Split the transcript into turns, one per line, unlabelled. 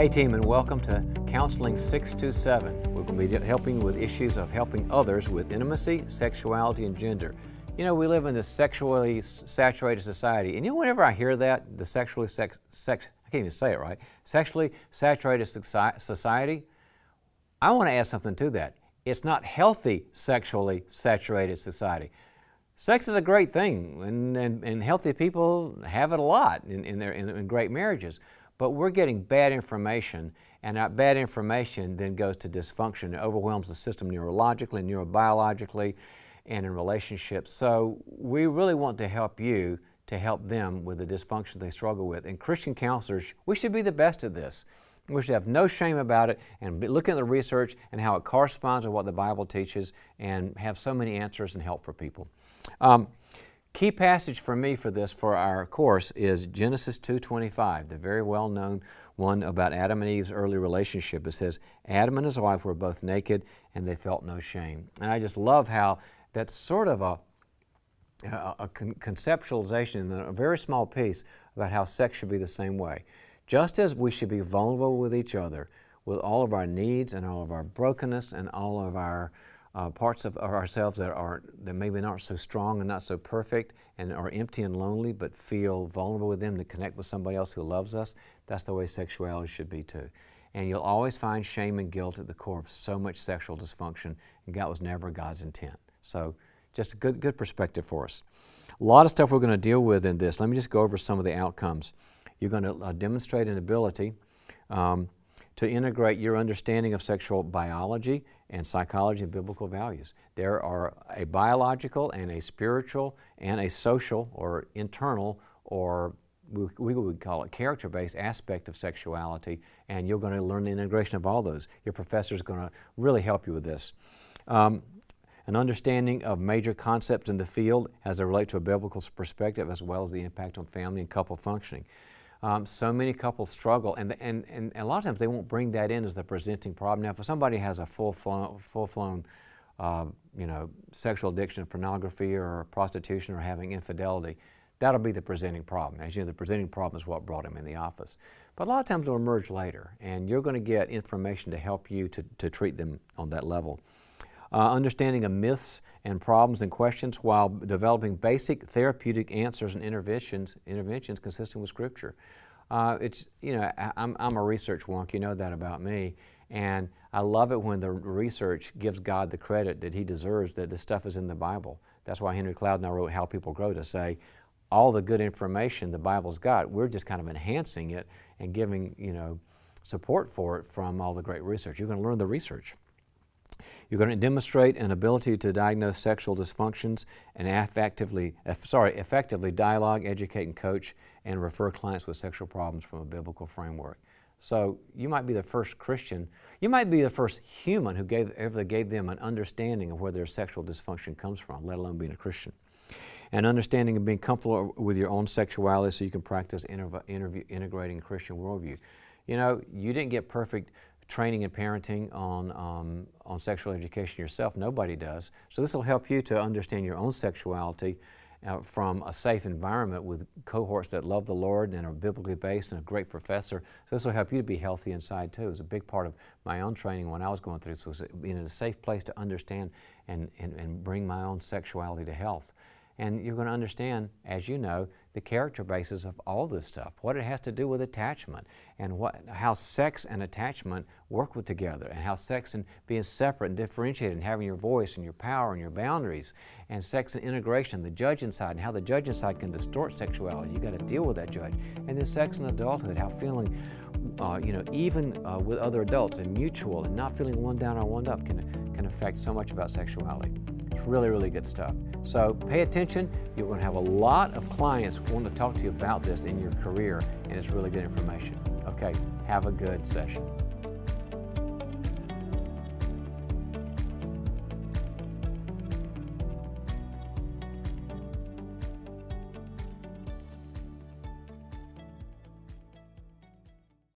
Hey team, and welcome to Counseling 627. We're going to be helping with issues of helping others with intimacy, sexuality, and gender. You know, we live in this sexually saturated society, and you know, whenever I hear that, the sexually I can't even say it right, sexually saturated society, I want to add something to that. It's not healthy sexually saturated society. Sex is a great thing, and healthy people have it a lot in great marriages. But we're getting bad information, and that bad information then goes to dysfunction. It overwhelms the system neurologically, neurobiologically, and in relationships. So we really want to help you to help them with the dysfunction they struggle with. And Christian counselors, we should be the best at this. We should have no shame about it and look at the research and how it corresponds with what the Bible teaches and have so many answers and help for people. Key passage for me for our course is Genesis 2:25, the very well-known one about Adam and Eve's early relationship. It says, Adam and his wife were both naked and they felt no shame. And I just love how that's sort of a conceptualization in a very small piece about how sex should be the same way. Just as we should be vulnerable with each other, with all of our needs and all of our brokenness and all of our parts of ourselves that maybe not so strong and not so perfect and are empty and lonely, but feel vulnerable with them to connect with somebody else who loves us, that's the way sexuality should be too. And you'll always find shame and guilt at the core of so much sexual dysfunction, and that was never God's intent. So just a good perspective for us. A lot of stuff we're going to deal with in this. Let me just go over some of the outcomes. You're going to demonstrate an ability to integrate your understanding of sexual biology and psychology and biblical values. There are a biological and a spiritual and a social or internal or we would call it character-based aspect of sexuality, and you're going to learn the integration of all those. Your professor is going to really help you with this. An understanding of major concepts in the field as they relate to a biblical perspective, as well as the impact on family and couple functioning. So many couples struggle, and a lot of times they won't bring that in as the presenting problem. Now, if somebody has a full-flown sexual addiction, pornography, or prostitution, or having infidelity, that'll be the presenting problem. As you know, the presenting problem is what brought him in the office. But a lot of times it'll emerge later, and you're going to get information to help you to treat them on that level. Understanding of myths and problems and questions while developing basic therapeutic answers and interventions consistent with Scripture. I'm a research wonk, you know that about me, and I love it when the research gives God the credit that He deserves, that this stuff is in the Bible. That's why Henry Cloud and I wrote How People Grow, to say all the good information the Bible's got, we're just kind of enhancing it and giving support for it from all the great research. You're going to learn the research. You're going to demonstrate an ability to diagnose sexual dysfunctions and effectively dialogue, educate, and coach, and refer clients with sexual problems from a biblical framework. So you might be the first Christian, you might be the first human who ever gave them an understanding of where their sexual dysfunction comes from, let alone being a Christian. And understanding and being comfortable with your own sexuality so you can practice integrating a Christian worldview. You know, you didn't get perfect training and parenting on sexual education yourself. Nobody does. So this will help you to understand your own sexuality from a safe environment with cohorts that love the Lord and are biblically based and a great professor. So this will help you to be healthy inside too. It was a big part of my own training when I was going through this, was being in a safe place to understand and bring my own sexuality to health. And you're going to understand, as you know, the character basis of all this stuff, what it has to do with attachment, and how sex and attachment work together, and how sex and being separate and differentiated and having your voice and your power and your boundaries, and sex and integration, the judging side, and how the judging side can distort sexuality. You've got to deal with that judge. And then sex and adulthood, how feeling even with other adults and mutual and not feeling one down or one up can affect so much about sexuality. It's really, really good stuff. So pay attention. You're going to have a lot of clients wanting to talk to you about this in your career, and it's really good information. Okay, have a good session.